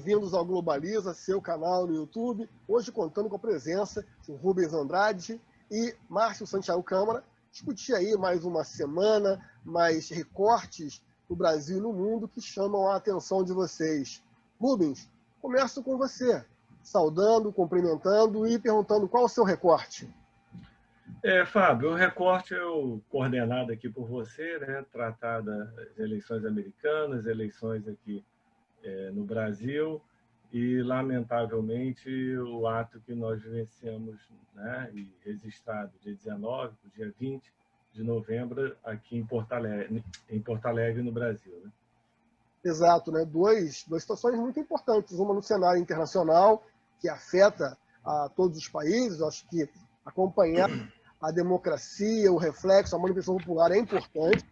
bem-vindos ao Globaliza, seu canal no YouTube. Hoje contando com a presença de Rubens Andrade e Márcio Santiago Câmara. Discutir aí mais uma semana, mais recortes no Brasil e no mundo que chamam a atenção de vocês. Rubens, começo com você, saudando, cumprimentando e perguntando qual o seu recorte. Fábio, o recorte é o coordenado aqui por você, né? Tratar das eleições americanas, eleições aqui no Brasil e, lamentavelmente, o ato que nós vivenciamos, né, e registrado dia 19, dia 20 de novembro, aqui em Porto Alegre, no Brasil. Né? Exato, né? Duas situações muito importantes, uma no cenário internacional, que afeta a todos os países. Eu acho que acompanhar a democracia, o reflexo, a manifestação popular é importante.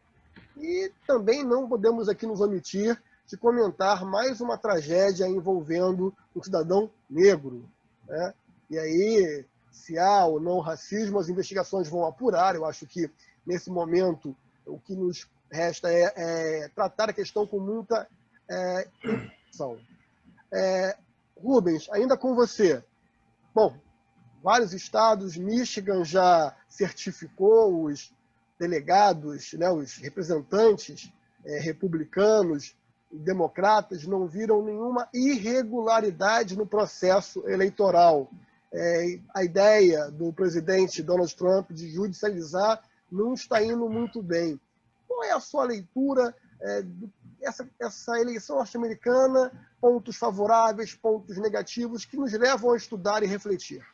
E também não podemos aqui nos omitir de comentar mais uma tragédia envolvendo um cidadão negro. Né? E aí, se há ou não racismo, as investigações vão apurar. Eu acho que, nesse momento, o que nos resta é tratar a questão com muita intenção. Rubens, ainda com você. Bom, vários estados, Michigan já certificou os delegados, né, os representantes republicanos e democratas não viram nenhuma irregularidade no processo eleitoral. A ideia do presidente Donald Trump de judicializar não está indo muito bem. Qual é a sua leitura dessa eleição norte-americana? Pontos favoráveis, pontos negativos que nos levam a estudar e refletir.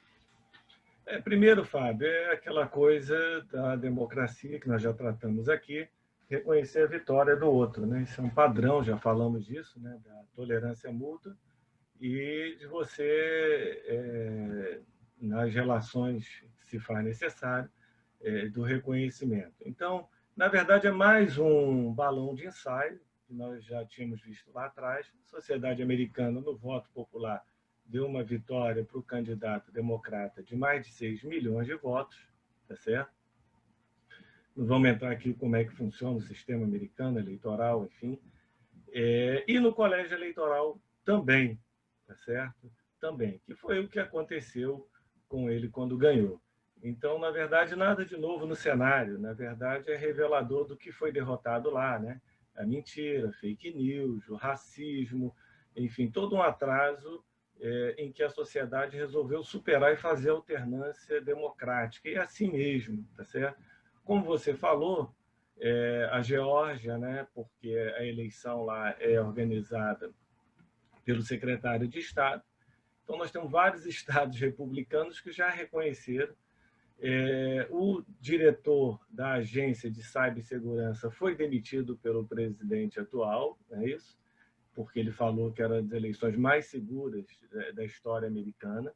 Primeiro, Fábio, é aquela coisa da democracia que nós já tratamos aqui, reconhecer a vitória do outro, né? Isso é um padrão, já falamos disso, né? Da tolerância mútua e de você, nas relações que se faz necessário, do reconhecimento. Então, na verdade, é mais um balão de ensaio, que nós já tínhamos visto lá atrás. A sociedade americana, no voto popular, deu uma vitória para o candidato democrata de mais de 6 milhões de votos, tá certo? Não vamos entrar aqui como é que funciona o sistema americano eleitoral, enfim. E no colégio eleitoral também, tá certo? Também, que foi o que aconteceu com ele quando ganhou. Então, na verdade, nada de novo no cenário. Na verdade, é revelador do que foi derrotado lá, né? A mentira, fake news, o racismo, enfim, todo um atraso em que a sociedade resolveu superar e fazer alternância democrática. E assim mesmo, tá certo? Como você falou, a Geórgia, né, porque a eleição lá é organizada pelo secretário de Estado, então nós temos vários estados republicanos que já reconheceram. O diretor da agência de cibersegurança foi demitido pelo presidente atual, não é isso? Porque ele falou que era das eleições mais seguras da história americana.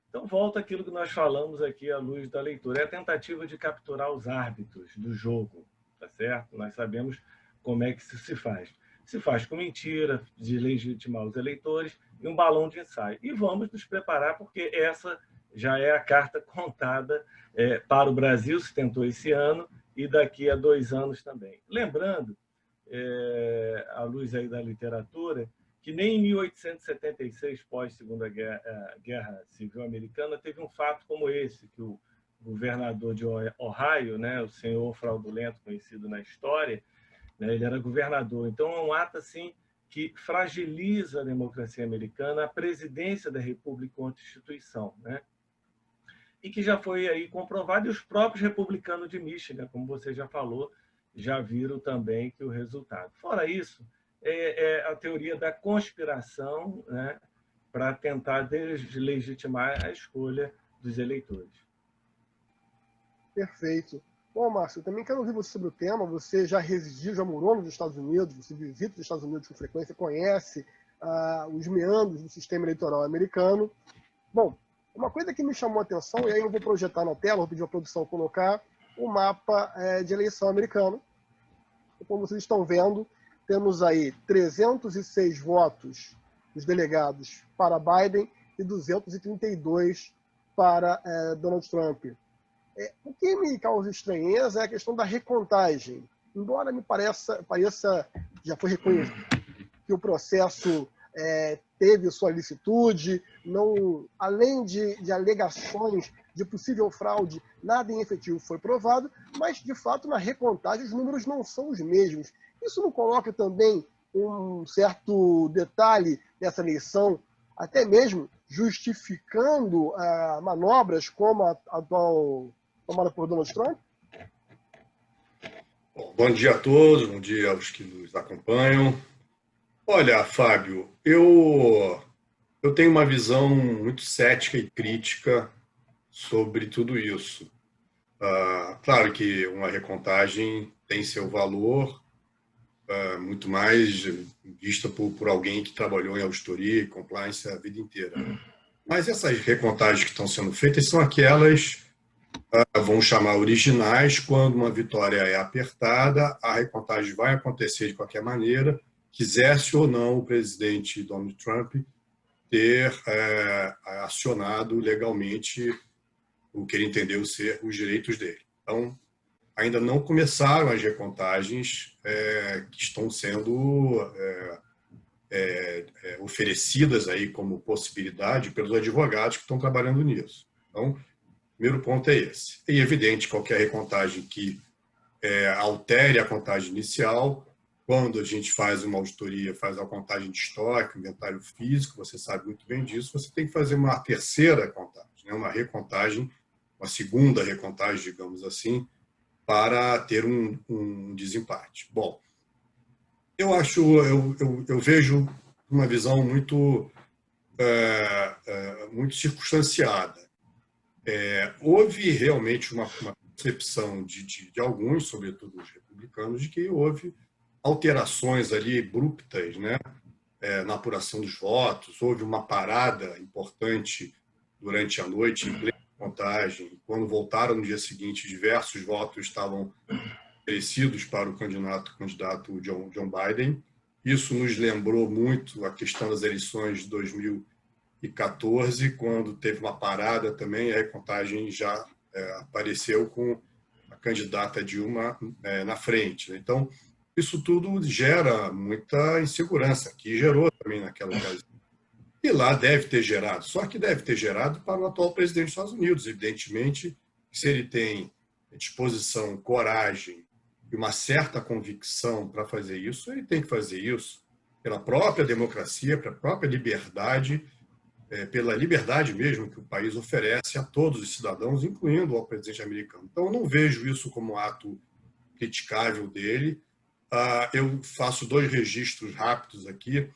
Então, volta aquilo que nós falamos aqui à luz da leitura. É a tentativa de capturar os árbitros do jogo, tá certo? Nós sabemos como é que isso se faz. Se faz com mentira, de legitimar os eleitores e um balão de ensaio. E vamos nos preparar, porque essa já é a carta contada para o Brasil, se tentou esse ano, e daqui a 2 anos também. Lembrando, à luz aí da literatura, que nem em 1876, pós-Segunda Guerra Civil Americana, teve um fato como esse, que o governador de Ohio, né, o senhor fraudulento conhecido na história, né, ele era governador. Então, é um ato assim, que fragiliza a democracia americana, a presidência da República enquanto instituição, né? E que já foi aí comprovado, e os próprios republicanos de Michigan, como você já falou, já viram também que o resultado. Fora isso, a teoria da conspiração, né, para tentar deslegitimar a escolha dos eleitores. Perfeito. Bom, Márcio, eu também quero ouvir você sobre o tema. Você já residiu, já morou nos Estados Unidos, você visita os Estados Unidos com frequência, conhece os meandros do sistema eleitoral americano. Bom, uma coisa que me chamou a atenção, e aí eu vou projetar na tela, vou pedir à produção colocar o mapa de eleição americano. Como vocês estão vendo, temos aí 306 votos dos delegados para Biden e 232 para Donald Trump. O que me causa estranheza é a questão da recontagem. Embora me pareça já foi reconhecido que o processo teve sua licitude, não, além de alegações de possível fraude, nada em efetivo foi provado, mas, de fato, na recontagem os números não são os mesmos. Isso não coloca também um certo detalhe dessa eleição, até mesmo justificando manobras como a atual tomada por Donald Trump? Bom dia a todos, bom dia aos que nos acompanham. Olha, Fábio, eu tenho uma visão muito cética e crítica sobre tudo isso. Claro que uma recontagem tem seu valor, muito mais vista por alguém que trabalhou em auditoria e compliance a vida inteira. Mas essas recontagens que estão sendo feitas são aquelas, vamos chamar originais, quando uma vitória é apertada, a recontagem vai acontecer de qualquer maneira, quisesse ou não o presidente Donald Trump ter acionado legalmente o que ele entendeu ser os direitos dele. Então, ainda não começaram as recontagens que estão sendo oferecidas aí como possibilidade pelos advogados que estão trabalhando nisso. Então, o primeiro ponto é esse. É evidente, qualquer recontagem que altere a contagem inicial, quando a gente faz uma auditoria, faz a contagem de estoque, inventário físico, você sabe muito bem disso, você tem que fazer uma terceira contagem, né? Uma recontagem, uma segunda recontagem, digamos assim, para ter um desempate. Bom, eu vejo uma visão muito circunstanciada. Houve realmente uma percepção de alguns, sobretudo os republicanos, de que houve alterações ali abruptas, né, na apuração dos votos, houve uma parada importante durante a noite, em plena contagem, quando voltaram no dia seguinte, diversos votos estavam oferecidos para o candidato John Biden. Isso nos lembrou muito a questão das eleições de 2014, quando teve uma parada também, a recontagem já apareceu com a candidata Dilma na frente. Então, isso tudo gera muita insegurança, que gerou também naquela ocasião. E lá deve ter gerado, só que deve ter gerado para o atual presidente dos Estados Unidos. Evidentemente, se ele tem disposição, coragem e uma certa convicção para fazer isso, ele tem que fazer isso pela própria democracia, pela própria liberdade, pela liberdade mesmo que o país oferece a todos os cidadãos, incluindo ao presidente americano. Então, eu não vejo isso como um ato criticável dele. Eu faço 2 registros rápidos aqui,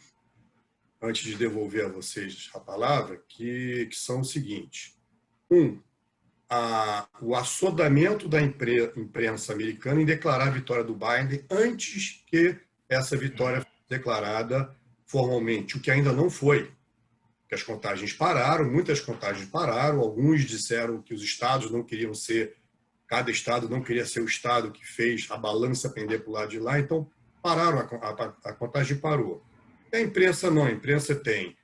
antes de devolver a vocês a palavra, que são o seguinte. O assodamento da imprensa americana em declarar a vitória do Biden antes que essa vitória fosse declarada formalmente, o que ainda não foi. Que as contagens pararam, muitas contagens pararam, alguns disseram que os estados não queriam ser, cada estado não queria ser o estado que fez a balança pender para o lado de lá, então pararam, a contagem parou. E a imprensa não, a imprensa tem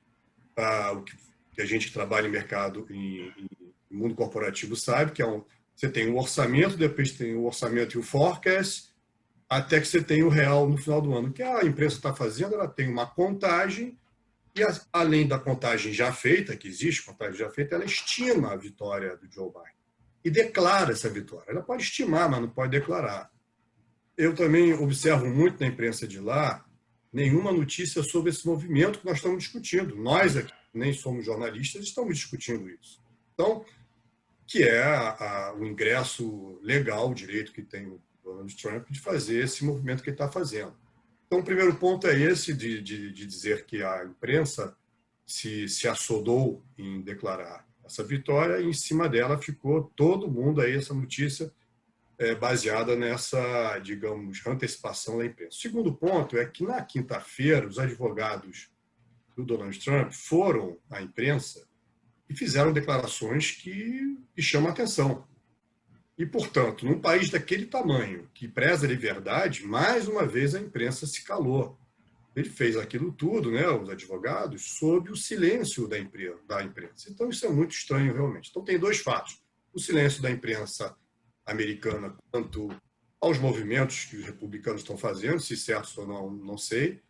o que a gente que trabalha em mercado, em mundo corporativo sabe, que você tem o orçamento, depois tem o orçamento e o forecast, até que você tem o real no final do ano. O que a imprensa está fazendo, ela tem uma contagem, e além da contagem já feita, que existe contagem já feita, ela estima a vitória do Joe Biden e declara essa vitória. Ela pode estimar, mas não pode declarar. Eu também observo muito na imprensa de lá nenhuma notícia sobre esse movimento que nós estamos discutindo. Nós aqui, nem somos jornalistas, estamos discutindo isso. Então, que é o ingresso legal, o direito que tem o Donald Trump de fazer esse movimento que ele está fazendo. Então, o primeiro ponto é esse, de dizer que a imprensa se assodou em declarar essa vitória, e em cima dela ficou todo mundo aí, essa notícia baseada nessa, digamos, antecipação da imprensa. O segundo ponto é que, na quinta-feira, os advogados do Donald Trump foram à imprensa e fizeram declarações que chamam a atenção. E, portanto, num país daquele tamanho, que preza a liberdade, mais uma vez a imprensa se calou. Ele fez aquilo tudo, né, os advogados, sob o silêncio da imprensa. Então, isso é muito estranho, realmente. Então, tem 2 fatos. O silêncio da imprensa americana quanto aos movimentos que os republicanos estão fazendo, se certos ou não, não sei,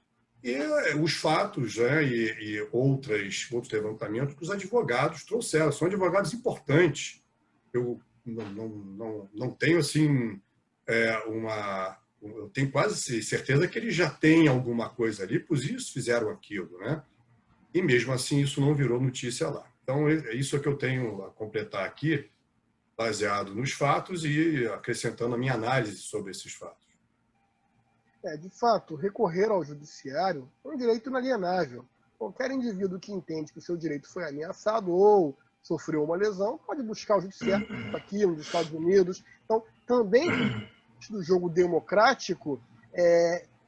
E os fatos, né, e outros levantamentos que os advogados trouxeram. São advogados importantes. Eu não tenho, assim, eu tenho quase certeza que eles já têm alguma coisa ali, pois isso fizeram aquilo, né? E mesmo assim isso não virou notícia lá. Então, é isso que eu tenho a completar aqui, baseado nos fatos e acrescentando a minha análise sobre esses fatos. De fato, recorrer ao judiciário é um direito inalienável. Qualquer indivíduo que entende que o seu direito foi ameaçado ou sofreu uma lesão pode buscar o judiciário aqui nos Estados Unidos. Então, também do jogo democrático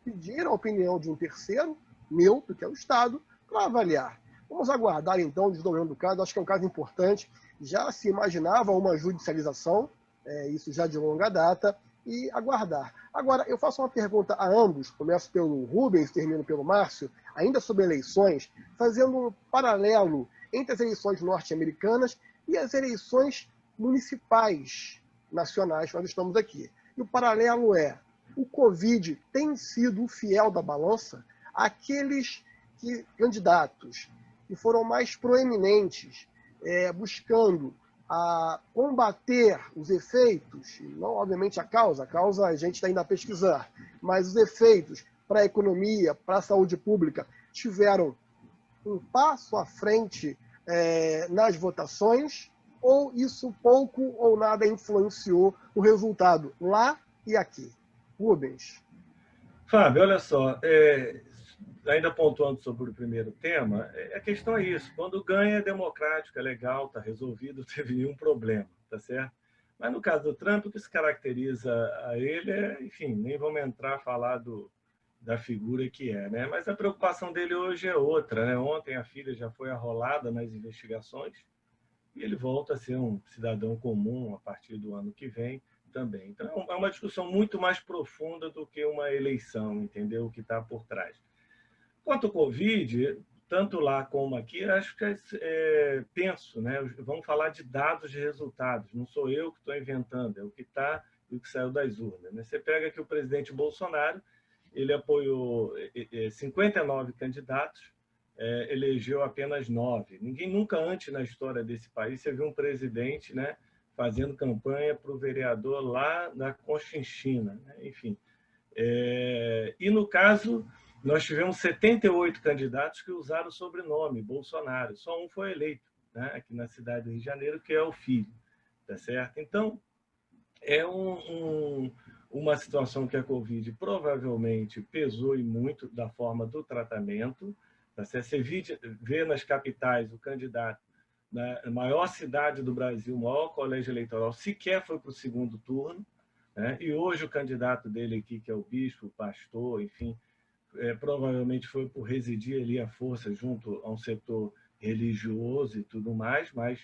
pedir a opinião de um terceiro, neutro, que é o Estado, para avaliar. Vamos aguardar, então, o desdobramento do caso. Acho que é um caso importante. Já se imaginava uma judicialização, isso já de longa data, e aguardar. Agora, eu faço uma pergunta a ambos, começo pelo Rubens, termino pelo Márcio, ainda sobre eleições, fazendo um paralelo entre as eleições norte-americanas e as eleições municipais nacionais que nós estamos aqui. E o paralelo o Covid tem sido o fiel da balança? Aqueles candidatos que foram mais proeminentes, buscando a combater os efeitos, não obviamente a causa a gente está ainda a pesquisar, mas os efeitos para a economia, para a saúde pública, tiveram um passo à frente nas votações, ou isso pouco ou nada influenciou o resultado lá e aqui? Rubens. Fábio, olha só, ainda pontuando sobre o primeiro tema, a questão é isso, quando ganha é democrático, é legal, está resolvido, não teve nenhum problema, tá certo? Mas no caso do Trump, o que se caracteriza a ele enfim, nem vamos entrar a falar da figura que né? Mas a preocupação dele hoje é outra, né? Ontem a filha já foi arrolada nas investigações e ele volta a ser um cidadão comum a partir do ano que vem também. Então é uma discussão muito mais profunda do que uma eleição, entendeu? O que está por trás. Quanto ao Covid, tanto lá como aqui, acho que penso, né? Vamos falar de dados de resultados. Não sou eu que estou inventando, é o que está e o que saiu das urnas. Né? Você pega que o presidente Bolsonaro, ele apoiou 59 candidatos, elegeu apenas 9. Ninguém nunca antes na história desse país você viu um presidente, né, fazendo campanha para o vereador lá na Conchinchina, né? Enfim. E no caso, nós tivemos 78 candidatos que usaram o sobrenome Bolsonaro. Só um foi eleito, né, aqui na cidade do Rio de Janeiro, que é o filho, tá certo? Então, é uma situação que a Covid provavelmente pesou e muito da forma do tratamento. Tá certo? Você vê nas capitais o candidato na maior cidade do Brasil, o maior colégio eleitoral, sequer foi para o segundo turno, né? E hoje o candidato dele aqui, que é o bispo, o pastor, enfim, provavelmente foi por residir ali à força junto a um setor religioso e tudo mais, mas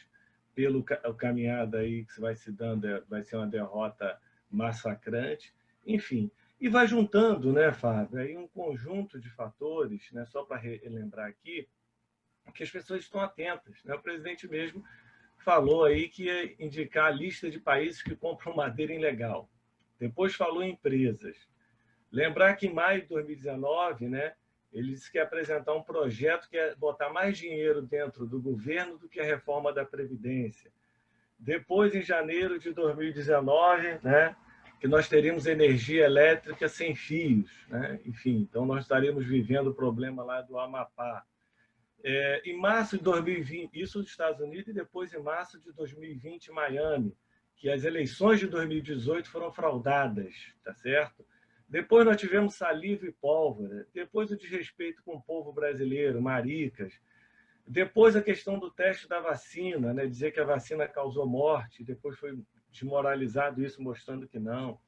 pelo caminhada aí que vai se dando, vai ser uma derrota massacrante, enfim. E vai juntando, né, Fábio, aí um conjunto de fatores, né, só para relembrar aqui, que as pessoas estão atentas, né? O presidente mesmo falou aí que ia indicar a lista de países que compram madeira ilegal. Depois falou em empresas. Lembrar que em maio de 2019, né, ele disse que ia apresentar um projeto que ia botar mais dinheiro dentro do governo do que a reforma da Previdência. Depois, em janeiro de 2019, né, que nós teríamos energia elétrica sem fios, né? Enfim, então nós estaríamos vivendo o problema lá do Amapá. Em março de 2020, isso nos Estados Unidos, e depois em março de 2020 em Miami, que as eleições de 2018 foram fraudadas, tá certo? Depois nós tivemos saliva e pólvora, depois o desrespeito com o povo brasileiro, maricas, depois a questão do teste da vacina, né? Dizer que a vacina causou morte, depois foi desmoralizado isso, mostrando que não.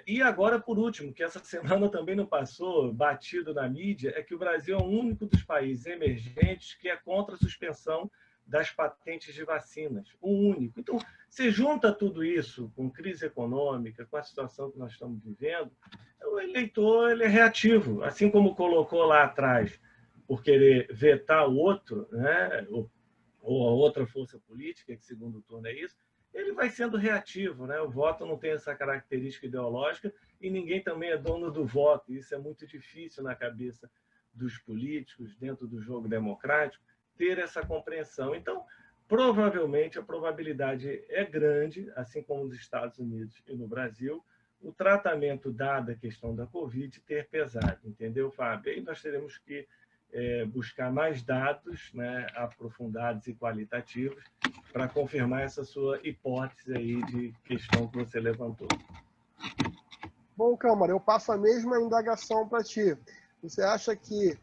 E agora, por último, que essa semana também não passou batido na mídia, é que o Brasil é o único dos países emergentes que é contra a suspensão das patentes de vacinas. O único. Então, você junta tudo isso com crise econômica, com a situação que nós estamos vivendo, o eleitor ele é reativo, assim como colocou lá atrás por querer vetar o outro, né, ou a outra força política, que segundo turno é isso, ele vai sendo reativo, né? O voto não tem essa característica ideológica e ninguém também é dono do voto. Isso é muito difícil na cabeça dos políticos, dentro do jogo democrático, ter essa compreensão. Então, provavelmente, a probabilidade é grande, assim como nos Estados Unidos e no Brasil, o tratamento, dada a questão da Covid, ter pesado. Entendeu, Fábio? Aí nós teremos que buscar mais dados, né, aprofundados e qualitativos para confirmar essa sua hipótese aí de questão que você levantou. Bom, Câmara, eu passo a mesma indagação para ti. Você acha que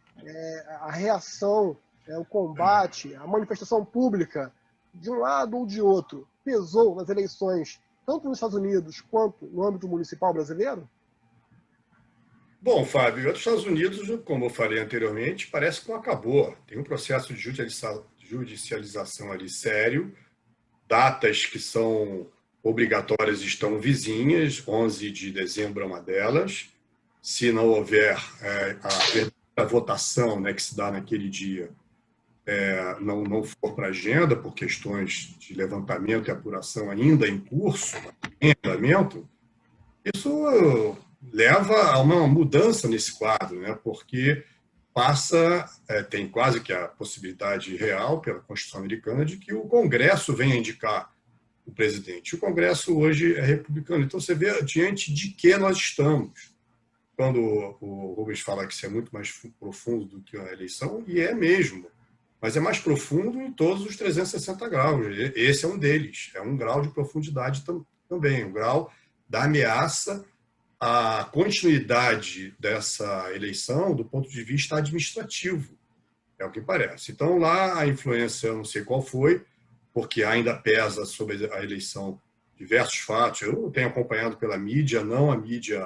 a reação, o combate, a manifestação pública, de um lado ou de outro, pesou nas eleições, tanto nos Estados Unidos quanto no âmbito municipal brasileiro? Bom, Fábio, nos Estados Unidos, como eu falei anteriormente, parece que não acabou. Tem um processo de judicialização ali sério, datas que são obrigatórias estão vizinhas, 11 de dezembro é uma delas. Se não houver a votação, né, que se dá naquele dia, não for para a agenda, por questões de levantamento e apuração ainda em curso, em andamento, isso leva a uma mudança nesse quadro, né? Porque tem quase que a possibilidade real, pela Constituição americana, de que o Congresso venha indicar o presidente. O Congresso hoje é republicano. Então, você vê diante de que nós estamos. Quando o Rubens fala que isso é muito mais profundo do que a eleição, e é mesmo, mas é mais profundo em todos os 360 graus. Esse é um deles. É um grau de profundidade também, um grau da ameaça à continuidade dessa eleição do ponto de vista administrativo. É o que parece. Então, lá a influência, eu não sei qual foi, porque ainda pesa sobre a eleição diversos fatos. Eu tenho acompanhado pela mídia, não a mídia,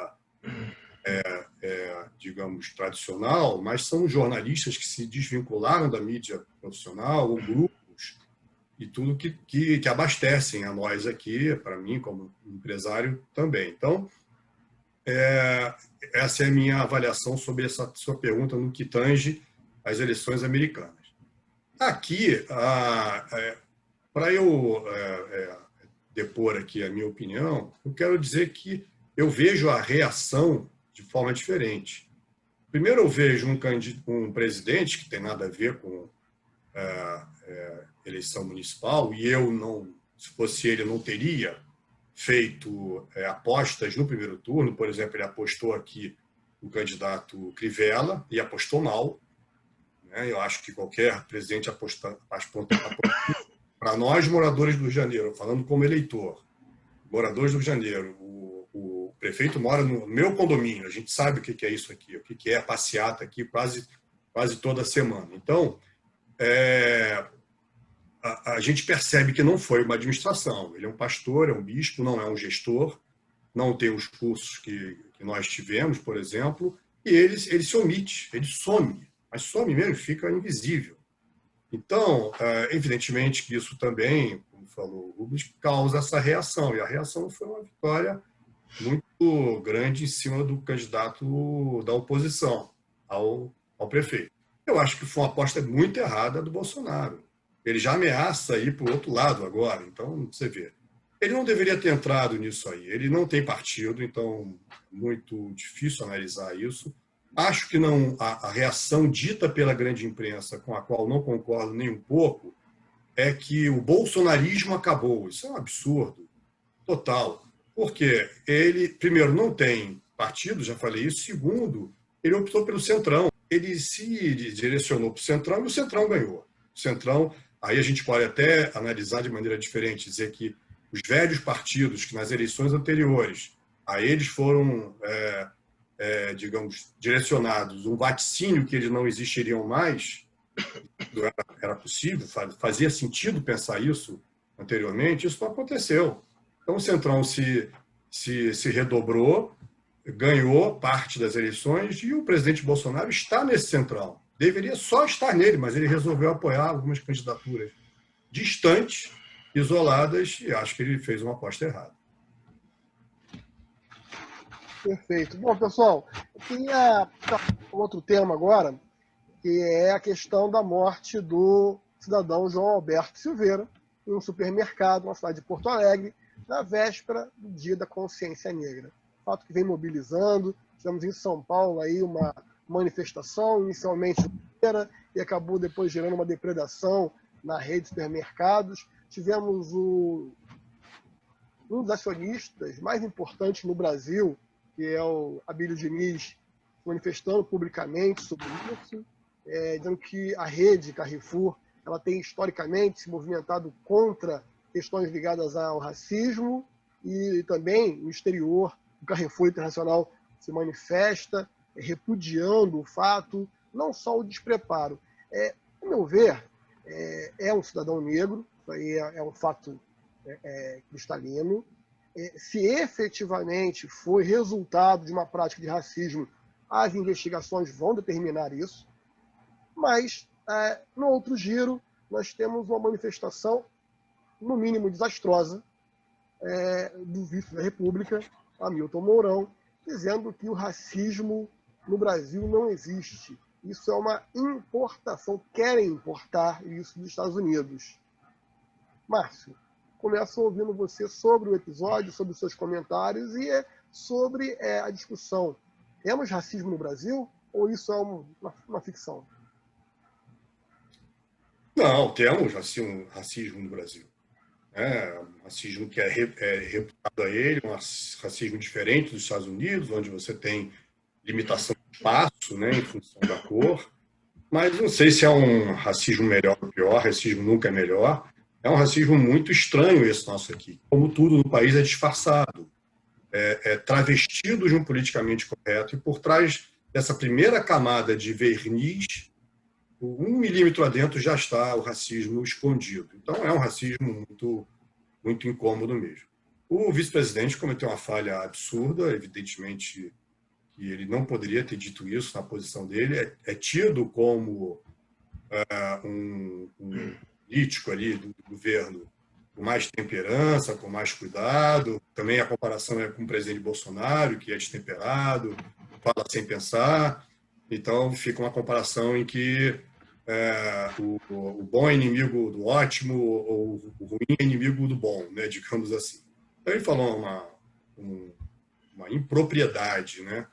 digamos, tradicional, mas são jornalistas que se desvincularam da mídia profissional, ou grupos, e tudo que abastecem a nós aqui, para mim, como empresário, também. Então, essa é a minha avaliação sobre essa sua pergunta no que tange às eleições americanas. Aqui, para eu depor aqui a minha opinião, eu quero dizer que eu vejo a reação de forma diferente. Primeiro, eu vejo um presidente que tem nada a ver com eleição municipal, e se fosse ele, não teria feito apostas no primeiro turno. Por exemplo, ele apostou aqui no candidato Crivella e apostou mal. Né? Eu acho que qualquer presidente apostar para nós, moradores do Rio de Janeiro, falando como eleitor, moradores do Rio de Janeiro, o prefeito mora no meu condomínio, a gente sabe o que é isso aqui, o que é passeata aqui quase toda semana. Então, a gente percebe que não foi uma administração. Ele é um pastor, é um bispo, não é um gestor, não tem os cursos que nós tivemos, por exemplo, e ele se omite, ele some, mas some mesmo, fica invisível. Então, evidentemente que isso também, como falou o Rubens, causa essa reação, e a reação foi uma vitória muito grande em cima do candidato da oposição ao prefeito. Eu acho que foi uma aposta muito errada do Bolsonaro. Ele já ameaça ir para o outro lado agora. Então, você vê. Ele não deveria ter entrado nisso aí. Ele não tem partido, então é muito difícil analisar isso. Acho que não, a reação dita pela grande imprensa, com a qual não concordo nem um pouco, é que o bolsonarismo acabou. Isso é um absurdo total. Porque ele, primeiro, não tem partido, já falei isso. Segundo, ele optou pelo Centrão. Ele se direcionou para o Centrão e o Centrão ganhou. O Centrão, aí a gente pode até analisar de maneira diferente, dizer que os velhos partidos que nas eleições anteriores a eles foram, digamos, direcionados um vaticínio que eles não existiriam mais, era possível, fazia sentido pensar isso anteriormente, isso não aconteceu. Então o Centrão se redobrou, ganhou parte das eleições e o presidente Bolsonaro está nesse Centrão. Deveria só estar nele, mas ele resolveu apoiar algumas candidaturas distantes, isoladas, e acho que ele fez uma aposta errada. Perfeito. Bom, pessoal, eu queria um outro tema agora, que é a questão da morte do cidadão João Alberto Silveira, em um supermercado na cidade de Porto Alegre, na véspera do Dia da Consciência Negra. Fato que vem mobilizando. Tivemos em São Paulo aí uma manifestação, inicialmente e acabou depois gerando uma depredação na rede de supermercados. Tivemos um dos acionistas mais importantes no Brasil, que é o Abílio Diniz, manifestando publicamente sobre isso, dizendo que a rede Carrefour ela tem historicamente se movimentado contra questões ligadas ao racismo, e também no exterior o Carrefour Internacional se manifesta repudiando o fato, não só o despreparo. A meu ver, é um cidadão negro, isso aí é um fato cristalino. Se efetivamente foi resultado de uma prática de racismo, as investigações vão determinar isso, mas no outro giro nós temos uma manifestação, no mínimo desastrosa, do vice da República, Hamilton Mourão, dizendo que o racismo no Brasil não existe. Isso é uma importação, querem importar isso dos Estados Unidos. Márcio, começo ouvindo você sobre o episódio, sobre os seus comentários e sobre a discussão. Temos racismo no Brasil ou isso é uma ficção? Não, temos racismo no Brasil. Um racismo que é reputado a ele, um racismo diferente dos Estados Unidos, onde você tem limitação de espaço, né, em função da cor. Mas não sei se é um racismo melhor ou pior, racismo nunca é melhor. É um racismo muito estranho esse nosso aqui. Como tudo no país é disfarçado, é travestido de um politicamente correto, e por trás dessa primeira camada de verniz, 1 milímetro adentro já está o racismo escondido. Então é um racismo muito, muito incômodo mesmo. O vice-presidente cometeu uma falha absurda, evidentemente que ele não poderia ter dito isso na posição dele, é tido como um político ali do governo com mais temperança, com mais cuidado. Também a comparação é com o presidente Bolsonaro, que é destemperado, fala sem pensar. Então fica uma comparação em que o bom é inimigo do ótimo, ou o ruim é inimigo do bom, né, digamos assim. Então ele falou uma impropriedade, né?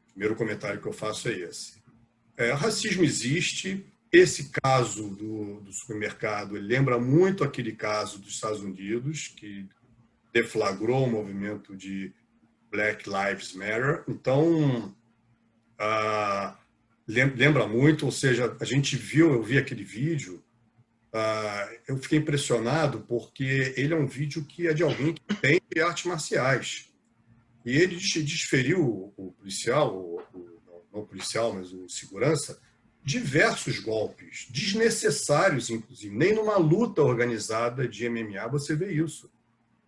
O primeiro comentário que eu faço é esse. O racismo existe. Esse caso do supermercado ele lembra muito aquele caso dos Estados Unidos, que deflagrou o movimento de Black Lives Matter. Então, lembra muito, ou seja, eu vi aquele vídeo, eu fiquei impressionado porque ele é um vídeo que é de alguém que tem artes marciais. E ele desferiu o policial, não o policial, mas o segurança, diversos golpes, desnecessários, inclusive. Nem numa luta organizada de MMA você vê isso.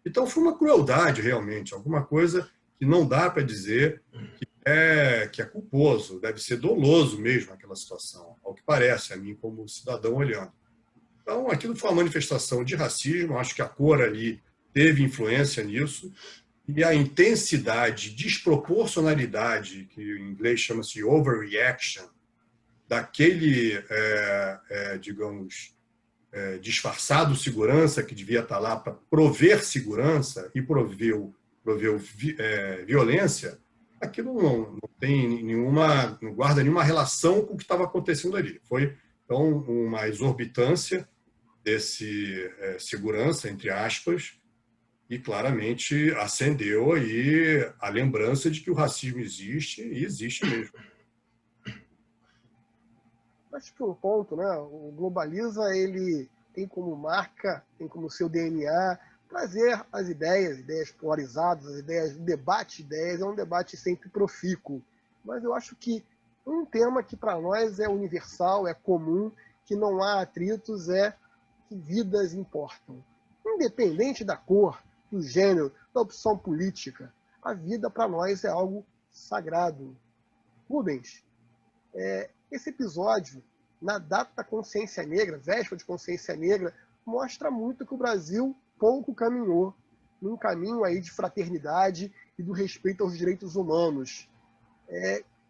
Então foi uma crueldade, realmente, alguma coisa que não dá para dizer que é culposo, deve ser doloso mesmo aquela situação, ao que parece a mim como cidadão olhando. Então aquilo foi uma manifestação de racismo, acho que a cor ali teve influência nisso, e a intensidade, desproporcionalidade, que em inglês chama-se de overreaction, daquele, digamos, disfarçado segurança que devia estar lá para prover segurança e proveu violência, aquilo não tem não guarda nenhuma relação com o que estava acontecendo ali. Foi, então, uma exorbitância desse segurança, entre aspas, e claramente acendeu aí a lembrança de que o racismo existe, e existe mesmo. Acho que um ponto, né? O Globaliza, ele tem como marca, tem como seu DNA, trazer as ideias polarizadas, as ideias, o debate de ideias é um debate sempre profícuo. Mas eu acho que um tema que para nós é universal, é comum, que não há atritos, é que vidas importam. Independente da cor, do gênero, da opção política, a vida para nós é algo sagrado. Rubens, esse episódio, na data da Consciência Negra, véspera de Consciência Negra, mostra muito que o Brasil pouco caminhou num caminho aí de fraternidade e do respeito aos direitos humanos.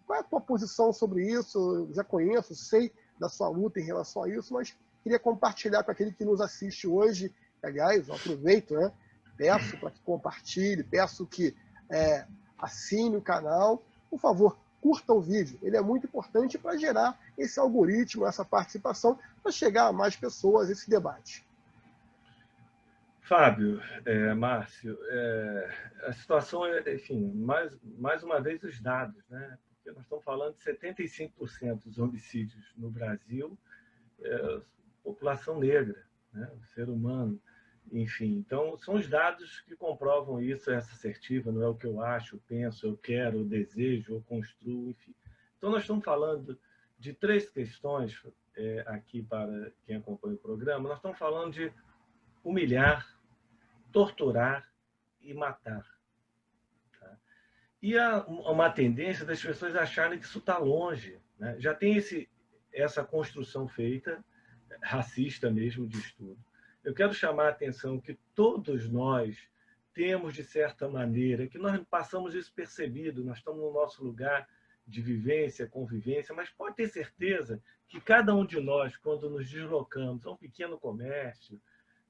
Qual é a tua posição sobre isso? Eu já conheço, sei da sua luta em relação a isso, mas queria compartilhar com aquele que nos assiste hoje. Aliás, eu aproveito, né? Peço para que compartilhe, peço que assine o canal. Por favor, curta o vídeo. Ele é muito importante para gerar esse algoritmo, essa participação, para chegar a mais pessoas esse debate. Fábio, Márcio, a situação enfim, mais uma vez os dados, né? Porque nós estamos falando de 75% dos homicídios no Brasil, população negra, né? O ser humano, enfim. Então, são os dados que comprovam isso, essa assertiva, não é o que eu acho, penso, eu quero, eu desejo, eu construo, enfim. Então, nós estamos falando de 3 questões aqui para quem acompanha o programa. Nós estamos falando de humilhar, torturar e matar. Tá? E há uma tendência das pessoas acharem que isso está longe, né? Já tem essa construção feita, racista mesmo, de estudo. Eu quero chamar a atenção que todos nós temos, de certa maneira, que nós passamos isso percebido, nós estamos no nosso lugar de vivência, convivência, mas pode ter certeza que cada um de nós, quando nos deslocamos a um pequeno comércio,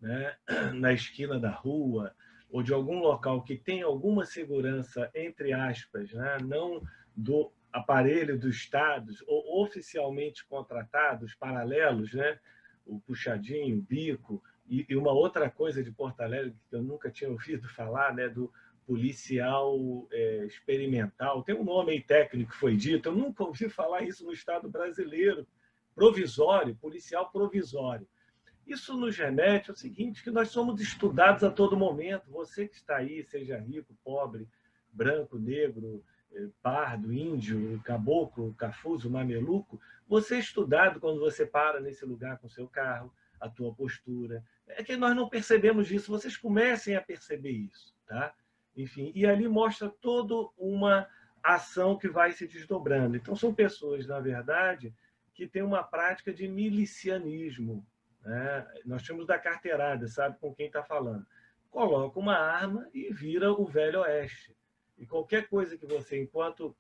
né, na esquina da rua, ou de algum local que tem alguma segurança, entre aspas, né, não do aparelho do Estado, ou oficialmente contratados, paralelos, né, o puxadinho, o bico, e uma outra coisa de Porto Alegre que eu nunca tinha ouvido falar, né, do policial experimental. Tem um nome aí técnico que foi dito, eu nunca ouvi falar isso no Estado brasileiro. Provisório, policial provisório. Isso nos remete ao seguinte, que nós somos estudados a todo momento. Você que está aí, seja rico, pobre, branco, negro, pardo, índio, caboclo, cafuso, mameluco, você é estudado quando você para nesse lugar com seu carro, a tua postura. É que nós não percebemos isso, vocês comecem a perceber isso, tá? Enfim, e ali mostra toda uma ação que vai se desdobrando. Então, são pessoas, na verdade, que têm uma prática de milicianismo, né? Nós chamamos da carteirada, sabe com quem está falando. Coloca uma arma e vira o Velho Oeste. E qualquer coisa que você, enquanto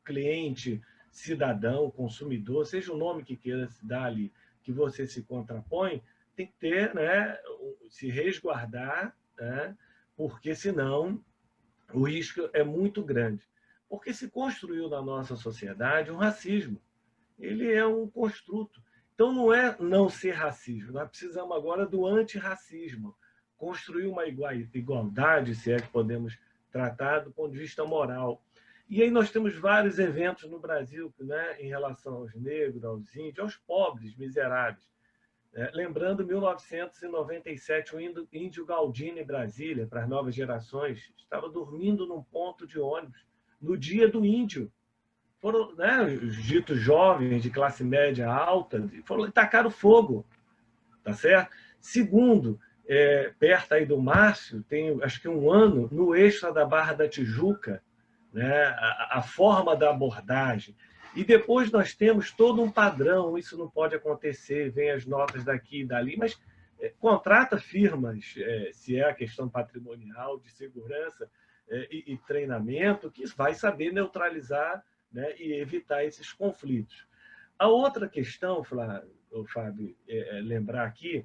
cliente, cidadão, consumidor, seja o nome que queira se dar ali, que você se contrapõe, tem que ter, né, se resguardar, né, porque senão o risco é muito grande. Porque se construiu na nossa sociedade um racismo. Ele é um construto. Então, não é não ser racismo. Nós precisamos agora do antirracismo. Construir uma igualdade, se é que podemos tratar do ponto de vista moral. E aí nós temos vários eventos no Brasil, né, em relação aos negros, aos índios, aos pobres, miseráveis. Lembrando 1997, o índio Galdino em Brasília, para as novas gerações, estava dormindo num ponto de ônibus no dia do índio. Foram, né, os ditos jovens de classe média alta, foram tacaram fogo, tá certo? Segundo, perto aí do Márcio, tem acho que um ano, no Extra da Barra da Tijuca, né, a forma da abordagem. E depois nós temos todo um padrão, isso não pode acontecer, vem as notas daqui e dali, mas contrata firmas, se é a questão patrimonial, de segurança e treinamento, que vai saber neutralizar, né, e evitar esses conflitos. A outra questão, Fábio, lembrar aqui,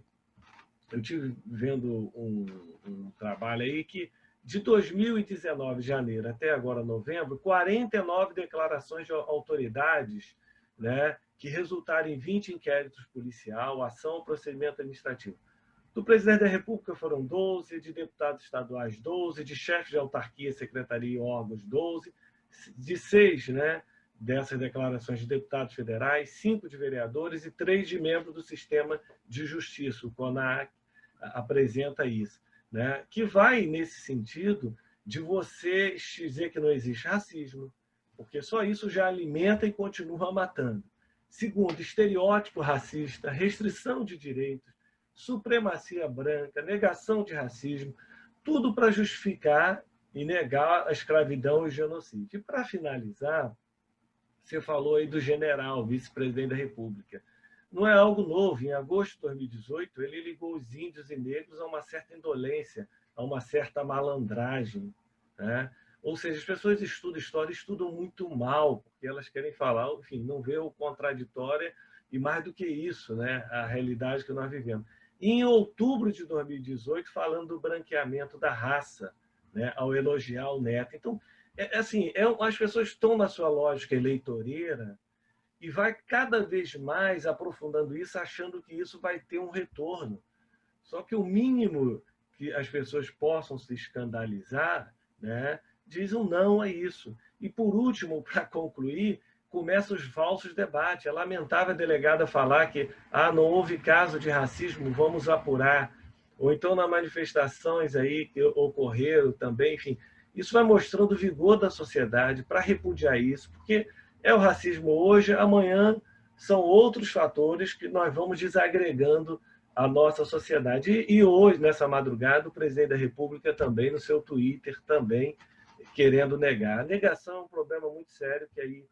eu estive vendo um trabalho aí que, de 2019, janeiro, até agora, novembro, 49 declarações de autoridades, né, que resultaram em 20 inquéritos policial, ação, procedimento administrativo. Do presidente da República foram 12, de deputados estaduais 12, de chefes de autarquia, secretaria e órgãos 12, de 6, né, dessas declarações de deputados federais, 5 de vereadores e 3 de membros do sistema de justiça. O CONAC apresenta isso, né, que vai nesse sentido de você dizer que não existe racismo, porque só isso já alimenta e continua matando. Segundo, estereótipo racista, restrição de direitos, supremacia branca, negação de racismo, tudo para justificar e negar a escravidão e o genocídio. E, para finalizar, você falou aí do general, vice-presidente da República. Não é algo novo. Em agosto de 2018, ele ligou os índios e negros a uma certa indolência, a uma certa malandragem, né? Ou seja, as pessoas estudam história, estudam muito mal, porque elas querem falar, enfim, não vê o contraditório e mais do que isso, né, a realidade que nós vivemos. E em outubro de 2018, falando do branqueamento da raça, né, ao elogiar o Neto. Então, as pessoas estão na sua lógica eleitoreira e vai cada vez mais aprofundando isso, achando que isso vai ter um retorno. Só que o mínimo que as pessoas possam se escandalizar, né, diz um não a isso. E, por último, para concluir, começam os falsos debates. É lamentável a delegada falar que não houve caso de racismo, vamos apurar. Ou então, nas manifestações aí que ocorreram também, enfim, isso vai mostrando o vigor da sociedade para repudiar isso, porque é o racismo hoje, amanhã são outros fatores que nós vamos desagregando a nossa sociedade. E hoje, nessa madrugada, o presidente da República também, no seu Twitter, também querendo negar. A negação é um problema muito sério, que aí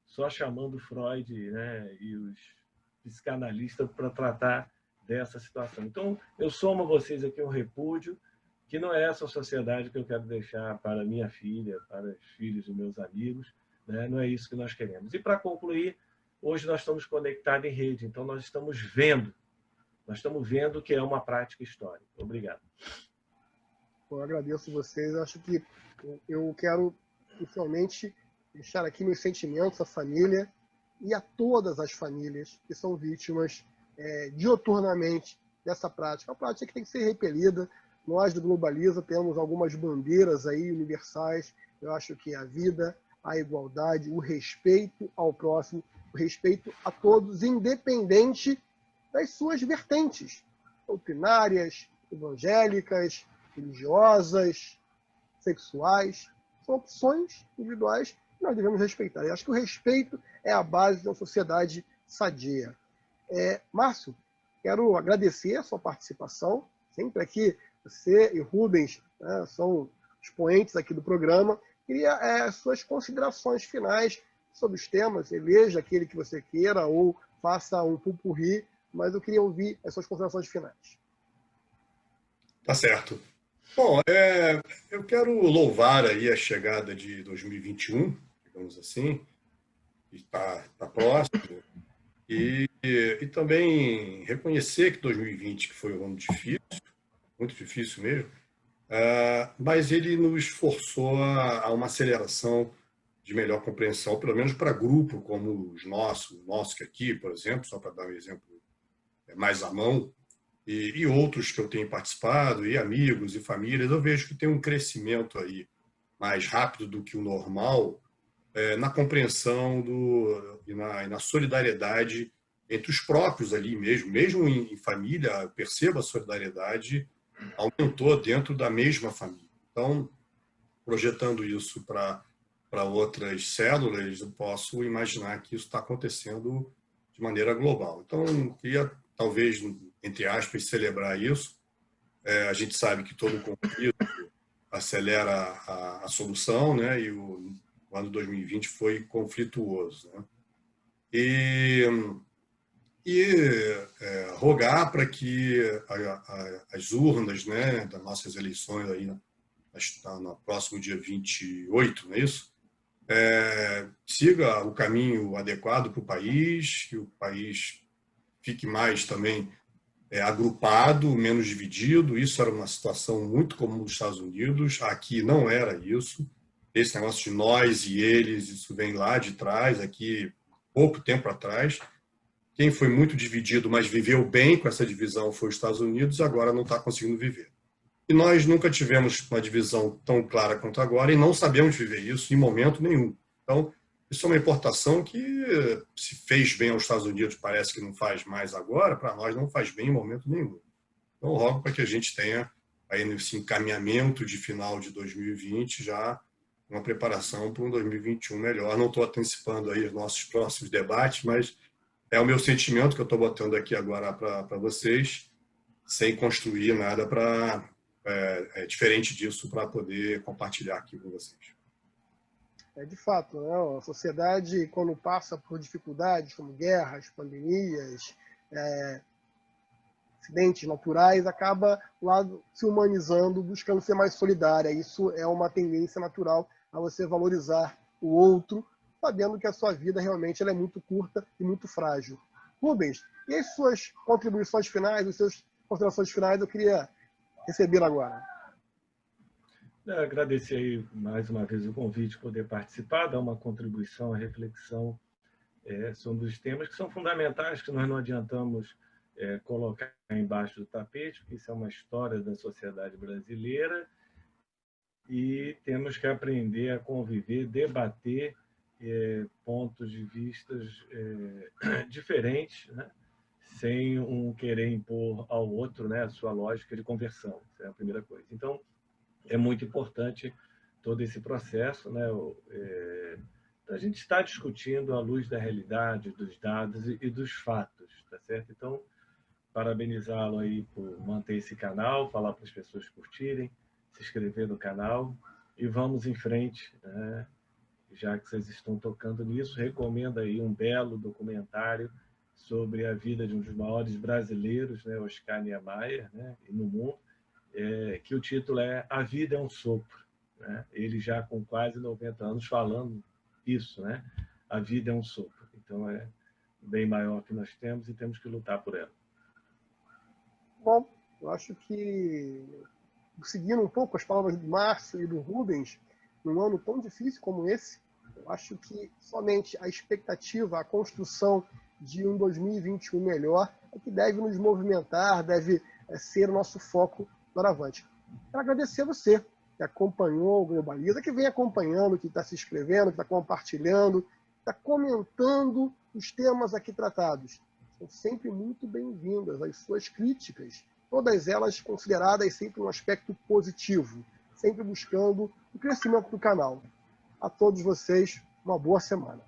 só chamando Freud, né, e os psicanalistas para tratar dessa situação. Então, eu somo a vocês aqui um repúdio, que não é essa sociedade que eu quero deixar para minha filha, para os filhos dos meus amigos, né? Não é isso que nós queremos. E, para concluir, hoje nós estamos conectados em rede, então nós estamos vendo que é uma prática histórica. Obrigado. Eu agradeço vocês. Eu acho que eu quero, inicialmente, deixar aqui meus sentimentos à família e a todas as famílias que são vítimas dioturnamente dessa prática. É uma prática que tem que ser repelida. Nós, do Globaliza, temos algumas bandeiras aí universais. Eu acho que a vida, a igualdade, o respeito ao próximo, o respeito a todos, independente das suas vertentes doutrinárias, evangélicas, religiosas, sexuais. São opções individuais que nós devemos respeitar. Eu acho que o respeito é a base de uma sociedade sadia. Márcio, quero agradecer a sua participação. Sempre aqui, você e Rubens, né, são expoentes aqui do programa. Queria suas considerações finais sobre os temas. Eleja aquele que você queira ou faça um pupurri, mas eu queria ouvir as suas considerações finais. Tá certo. Bom, eu quero louvar aí a chegada de 2021, digamos assim, que está próximo, e também reconhecer que 2020 que foi um ano difícil, muito difícil mesmo, mas ele nos forçou a uma aceleração de melhor compreensão, pelo menos para grupo como os nossos que aqui, por exemplo, só para dar um exemplo mais à mão, e outros que eu tenho participado, e amigos e famílias, eu vejo que tem um crescimento aí mais rápido do que o normal na compreensão e na solidariedade entre os próprios ali mesmo em família, eu percebo a solidariedade aumentou dentro da mesma família. Então, projetando isso para outras células, eu posso imaginar que isso está acontecendo de maneira global. Então, eu queria, talvez, entre aspas, celebrar isso. A gente sabe que todo conflito acelera a solução, né? E o ano 2020 foi conflituoso, né? Rogar para que as urnas, né, das nossas eleições aí no próximo dia 28, não é isso? Siga o caminho adequado para o país, que o país fique mais também agrupado, menos dividido. Isso era uma situação muito comum nos Estados Unidos. Aqui não era isso. Esse negócio de nós e eles, isso vem lá de trás, aqui pouco tempo atrás. Quem foi muito dividido, mas viveu bem com essa divisão foi os Estados Unidos, e agora não está conseguindo viver. E nós nunca tivemos uma divisão tão clara quanto agora e não sabemos viver isso em momento nenhum. Então, isso é uma importação que se fez bem aos Estados Unidos, parece que não faz mais agora, para nós não faz bem em momento nenhum. Então, rogo para que a gente tenha, aí nesse encaminhamento de final de 2020, já uma preparação para um 2021 melhor. Não estou antecipando aí os nossos próximos debates, mas é o meu sentimento que eu estou botando aqui agora para vocês, sem construir nada diferente disso para poder compartilhar aqui com vocês. De fato, né? A sociedade, quando passa por dificuldades como guerras, pandemias, acidentes naturais, acaba lá se humanizando, buscando ser mais solidária. Isso é uma tendência natural a você valorizar o outro, sabendo que a sua vida realmente ela é muito curta e muito frágil. Rubens, e as suas contribuições finais, as suas considerações finais, eu queria receber agora. Agradecer aí mais uma vez o convite, poder participar, dar uma contribuição, a reflexão sobre os temas que são fundamentais, que nós não adiantamos colocar embaixo do tapete, porque isso é uma história da sociedade brasileira e temos que aprender a conviver, debater pontos de vistas diferentes, né? Sem um querer impor ao outro, né, a sua lógica de conversão. Essa é a primeira coisa. Então, é muito importante todo esse processo, né? A gente está discutindo à luz da realidade, dos dados e dos fatos, tá certo? Então, parabenizá-lo aí por manter esse canal, falar para as pessoas curtirem, se inscrever no canal e vamos em frente, né? Já que vocês estão tocando nisso, recomendo aí um belo documentário sobre a vida de um dos maiores brasileiros, né, Oscar Niemeyer, né, no mundo, que o título é A Vida é um Sopro, né? Ele já com quase 90 anos falando isso, né? A vida é um sopro. Então é bem maior que nós temos e temos que lutar por ela. Bom, eu acho que, seguindo um pouco as palavras do Márcio e do Rubens, num ano tão difícil como esse, eu acho que somente a expectativa, a construção de um 2021 melhor é que deve nos movimentar, deve ser o nosso foco doravante. Quero agradecer a você que acompanhou o Globaliza, que vem acompanhando, que está se inscrevendo, que está compartilhando, que está comentando os temas aqui tratados. São sempre muito bem-vindas as suas críticas, todas elas consideradas sempre um aspecto positivo, sempre buscando o crescimento do canal. A todos vocês, uma boa semana.